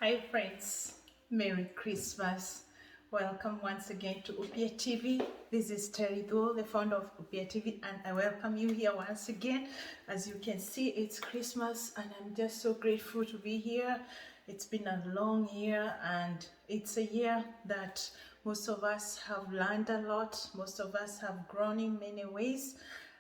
Hi friends, Merry Christmas. Welcome once again to Upia TV. This is Terry Dole, the founder of Upia TV, and I welcome you here once again. As you can see, it's Christmas and I'm just so grateful to be here. It's been a long year and it's a year that most of us have learned a lot. Most of us have grown in many ways,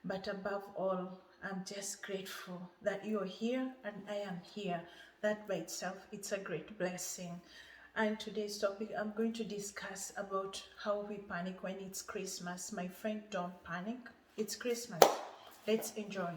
but above all, I'm just grateful that you're here and I am here. That by itself, it's a great blessing. And today's topic, I'm going to discuss about how we panic when it's Christmas. My friend, don't panic. It's Christmas. Let's enjoy.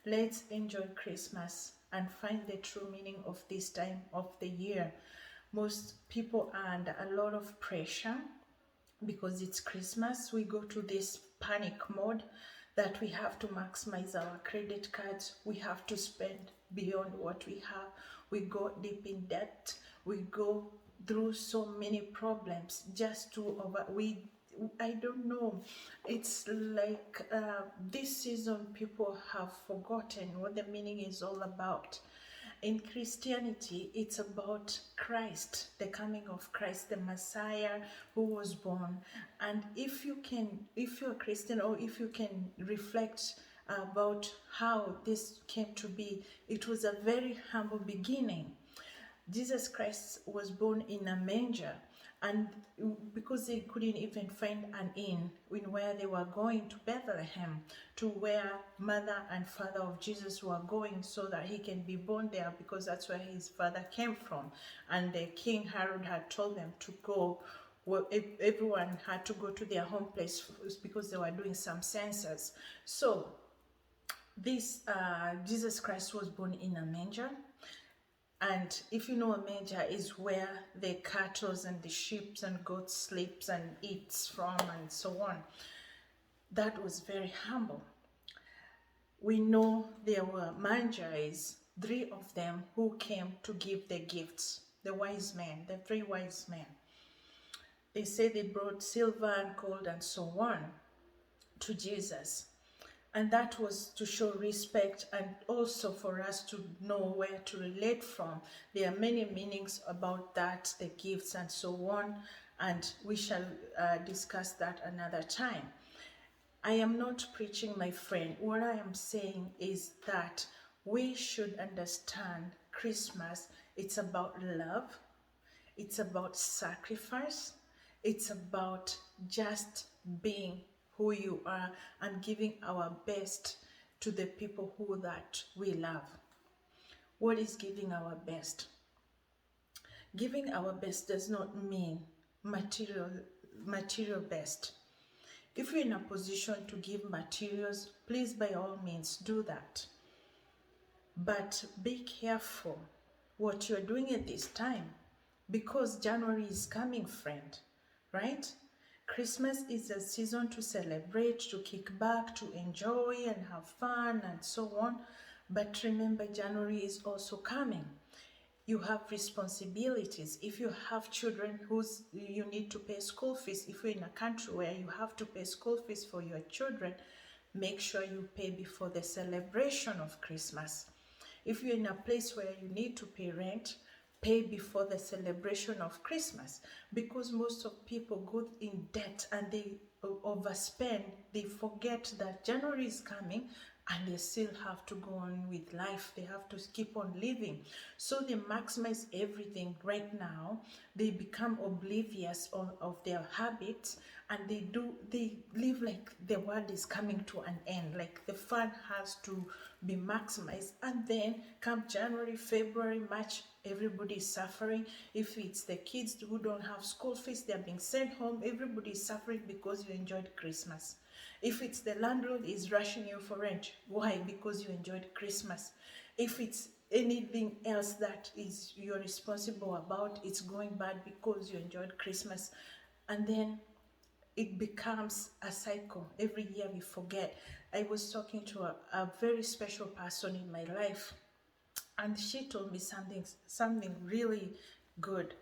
Let's enjoy Christmas and find the true meaning of this time of the year. Most people are under a lot of pressure because it's Christmas. We go to this panic mode that we have to maximize our credit cards. We have to spend beyond what we have. We go deep in debt. We go through so many problems just to I don't know. It's like this season people have forgotten what the meaning is all about. In Christianity, it's about Christ, the coming of Christ, the Messiah who was born. And if you're a Christian, or if you can reflect about how this came to be, it was a very humble beginning. Jesus Christ was born in a manger, and because they couldn't even find an inn in where they were going to Bethlehem, to where mother and father of Jesus were going so that he can be born there, because that's where his father came from. And the King Herod had told them to go. Well, everyone had to go to their home place because they were doing some census. So this Jesus Christ was born in a manger. And if you know, a manger is where the cattle and the sheep and goats sleeps and eats from and so on. That was very humble. We know there were magi, three of them, who came to give the gifts. The wise men, the three wise men. They say they brought silver and gold and so on to Jesus. And that was to show respect and also for us to know where to relate from. There are many meanings about that, the gifts and so on, and we shall discuss that another time. I am not preaching, my friend. What I am saying is that we should understand Christmas. It's about love. It's about sacrifice. It's about just being who you are and giving our best to the people who that we love. What is giving our best? Giving our best does not mean material best. If you're in a position to give materials, please by all means do that. But be careful what you're doing at this time, because January is coming, friend, right? Christmas is a season to celebrate, to kick back, to enjoy and have fun and so on. But remember, January is also coming. You have responsibilities. If you have children whose you need to pay school fees, if you're in a country where you have to pay school fees for your children, make sure you pay before the celebration of Christmas. If you're in a place where you need to pay rent, pay before the celebration of Christmas, because most of people go in debt and they overspend. They forget that January is coming and they still have to go on with life. They have to keep on living. So they maximize everything right now. They become oblivious of their habits, and they live like the world is coming to an end, like the fun has to be maximized. And then come January, February, March, everybody is suffering. If it's the kids who don't have school fees, they're being sent home, everybody is suffering because you enjoyed Christmas. If it's the landlord is rushing you for rent, why? Because you enjoyed Christmas. If it's anything else that is you're responsible about, it's going bad because you enjoyed Christmas. And then it becomes a cycle. Every year we forget. I was talking to a very special person in my life, and she told me something really good.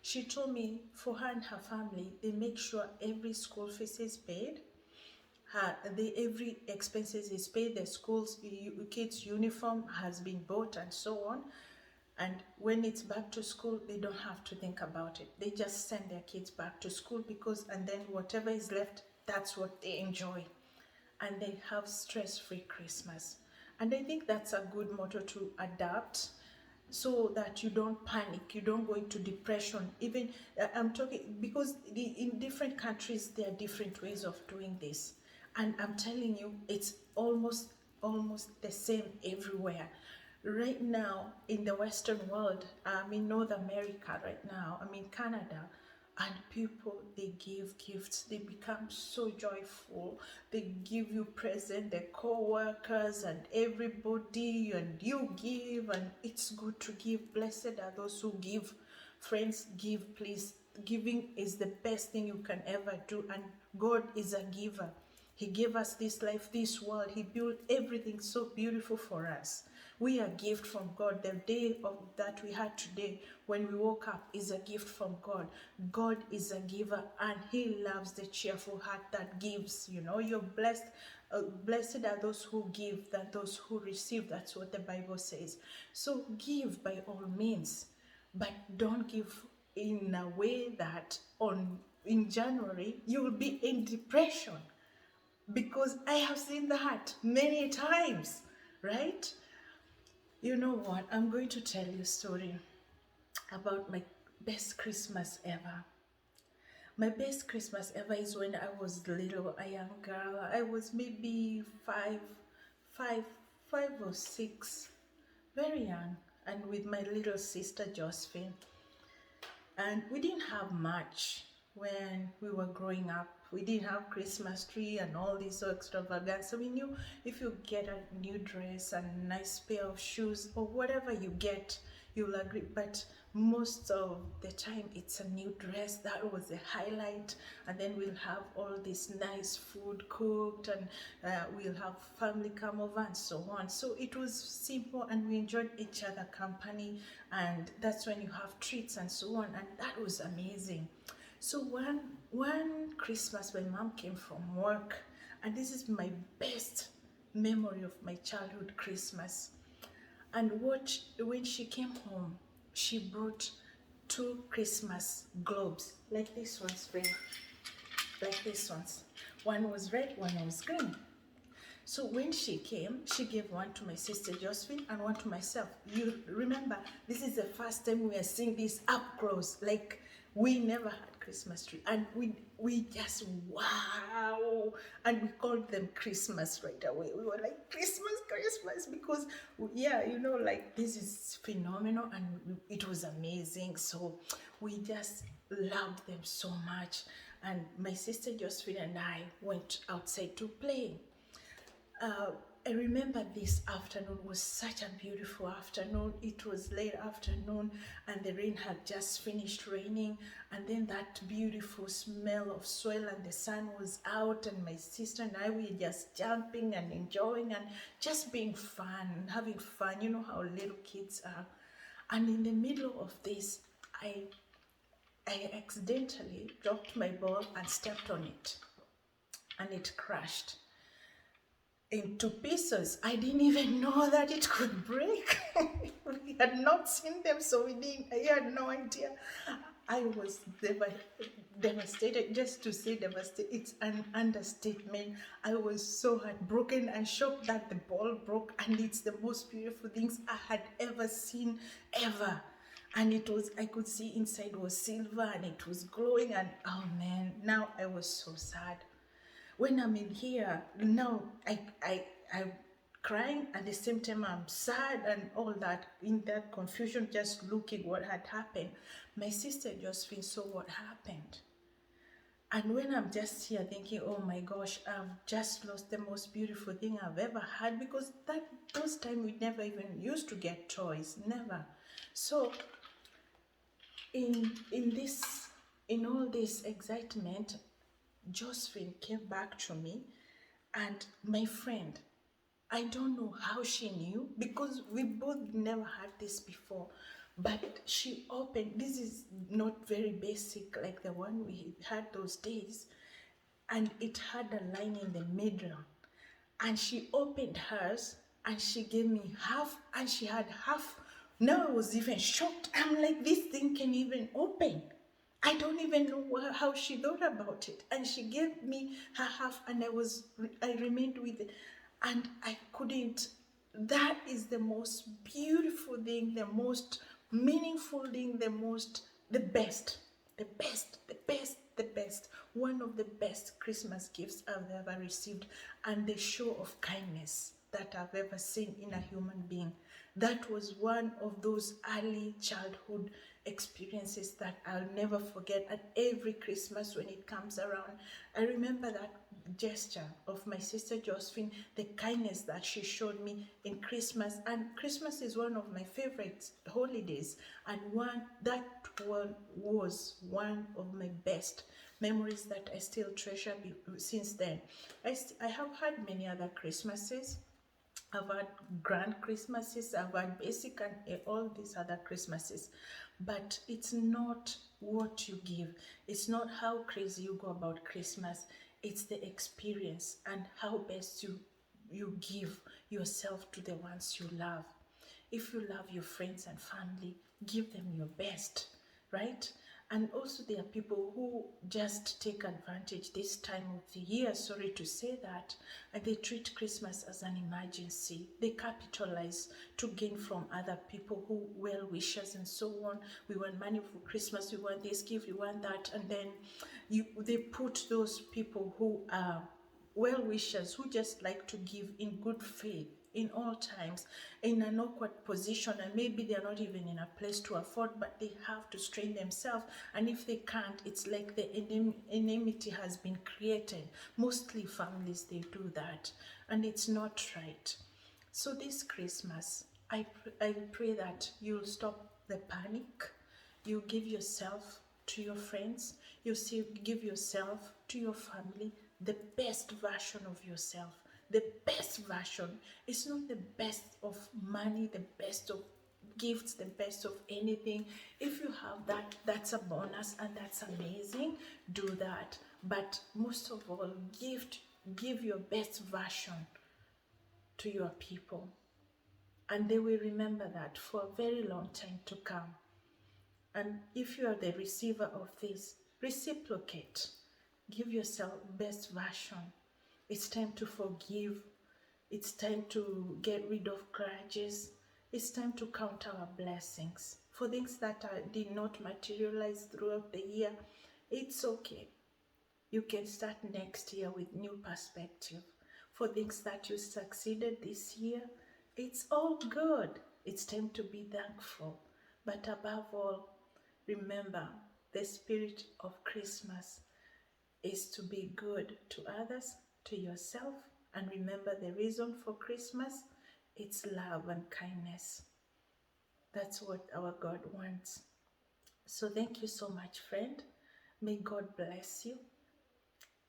She told me for her and her family, they make sure every school fees is paid. Every expenses is paid. The kids' uniform has been bought and so on. And when it's back to school, they don't have to think about it. They just send their kids back to school because, and then whatever is left, that's what they enjoy. And they have stress-free Christmas. And I think that's a good motto to adapt so that you don't panic, you don't go into depression. Even I'm talking because in different countries there are different ways of doing this, and I'm telling you, it's almost the same everywhere. Right now in the Western world, I'm in North America right now, I'm in Canada, and people, they give gifts, they become so joyful, they give you present, their co-workers and everybody, and you give, and it's good to give. Blessed are those who give. Friends, give, please. Giving is the best thing you can ever do, and God is a giver. He gave us this life, this world. He built everything so beautiful for us. We are a gift from God. The day of that we had today, when we woke up, is a gift from God. God is a giver, and He loves the cheerful heart that gives. You know, you're blessed. Blessed are those who give than those who receive. That's what the Bible says. So give by all means, but don't give in a way that in January you will be in depression, because I have seen that many times, right? You know what? I'm going to tell you a story about my best Christmas ever. My best Christmas ever is when I was little, a young girl. I was maybe five, five or six, very young, and with my little sister Josephine. And we didn't have much when we were growing up. We didn't have Christmas tree and all this so extravagant. So we knew if you get a new dress and a nice pair of shoes or whatever you get, you'll agree. But most of the time it's a new dress. That was the highlight. And then we'll have all this nice food cooked, and we'll have family come over and so on. So it was simple, and we enjoyed each other company, and that's when you have treats and so on, and that was amazing. So one Christmas, when mom came from work, and this is my best memory of my childhood Christmas, and when she came home, she brought two Christmas globes, like this one's red, like this one's. One was red, one was green. So when she came, she gave one to my sister Josephine and one to myself. You remember, this is the first time we are seeing this up close. Like, we never had Christmas tree, and we just, wow, and we called them Christmas right away. We were like, Christmas, because yeah, you know, like, this is phenomenal, and it was amazing. So we just loved them so much, and my sister Josephine and I went outside to play. I remember this afternoon was such a beautiful afternoon. It was late afternoon, and the rain had just finished raining, and then that beautiful smell of soil, and the sun was out, and my sister and I were just jumping and enjoying and just being fun, having fun. You know how little kids are. And in the middle of this, I accidentally dropped my ball and stepped on it, and it crashed into pieces. I didn't even know that it could break. We had not seen them, so I had no idea. I was devastated. Just to say devastated, it's an understatement. I was so heartbroken and shocked that the ball broke, and it's the most beautiful things I had ever seen, ever. And it was, I could see inside was silver, and it was glowing, and oh man, now I was so sad. When I'm in here now, I'm crying, at the same time I'm sad, and all that, in that confusion, just looking what had happened. My sister Josephine saw what happened, and when I'm just here thinking, oh my gosh, I've just lost the most beautiful thing I've ever had, because those times we never even used to get toys, never. So in all this excitement, Josephine came back to me, and my friend, I don't know how she knew, because we both never had this before, but she opened, this is not very basic like the one we had those days, and it had a line in the middle, and she opened hers, and she gave me half, and she had half Now I was even shocked. I'm like, this thing can even open. I don't even know how she thought about it. And she gave me her half, and I remained with it. And I couldn't. That is the most beautiful thing, the most meaningful thing, the best, the best, the best, the best. One of the best Christmas gifts I've ever received, and the show of kindness that I've ever seen in a human being. That was one of those early childhood experiences that I'll never forget. And every Christmas when it comes around, I remember that gesture of my sister Josephine, the kindness that she showed me in Christmas. And Christmas is one of my favorite holidays, and that one was one of my best memories that I still treasure since then. I have had many other Christmases. I've had grand Christmases, I've had basic and all these other Christmases. But it's not what you give. It's not how crazy you go about Christmas. It's the experience and how best you give yourself to the ones you love. If you love your friends and family, give them your best, right? And also there are people who just take advantage this time of the year, sorry to say that, and they treat Christmas as an emergency. They capitalize to gain from other people who well-wishers and so on. We want money for Christmas, we want this gift, we want that, and then they put those people who are well-wishers, who just like to give in good faith in all times, in an awkward position, and maybe they're not even in a place to afford, but they have to strain themselves, and if they can't, it's like the enmity has been created. Mostly families, they do that, and it's not right. So this Christmas, I pray that you'll stop the panic, you give yourself to your friends, you give yourself to your family, the best version of yourself. The best version. It's not the best of money, the best of gifts, the best of anything. If you have that, that's a bonus, and that's amazing. Do that. But most of all, give your best version to your people. And they will remember that for a very long time to come. And if you are the receiver of this, reciprocate. Give yourself best version. It's time to forgive. It's time to get rid of grudges. It's time to count our blessings. For things that did not materialize throughout the year, it's okay. You can start next year with new perspective. For things that you succeeded this year, it's all good. It's time to be thankful. But above all, remember, the spirit of Christmas is to be good to others, to yourself, and remember the reason for Christmas, it's love and kindness. That's what our God wants. So thank you so much, friend. May God bless you.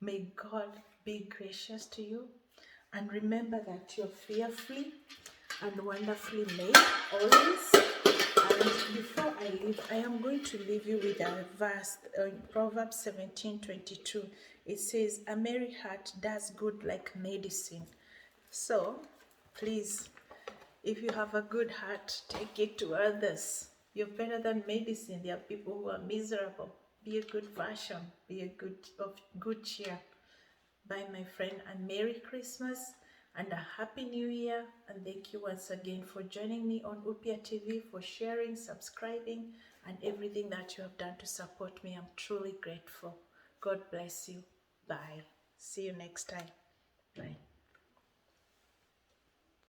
May God be gracious to you. And remember that you're fearfully and wonderfully made always. And before I leave, I am going to leave you with a verse in Proverbs 17:22. It says, a merry heart does good like medicine. So, please, if you have a good heart, take it to others. You're better than medicine. There are people who are miserable. Be a good version. Be a good cheer. Bye, my friend, and Merry Christmas and a Happy New Year. And thank you once again for joining me on Upia TV, for sharing, subscribing, and everything that you have done to support me. I'm truly grateful. God bless you. Bye. See you next time. Bye.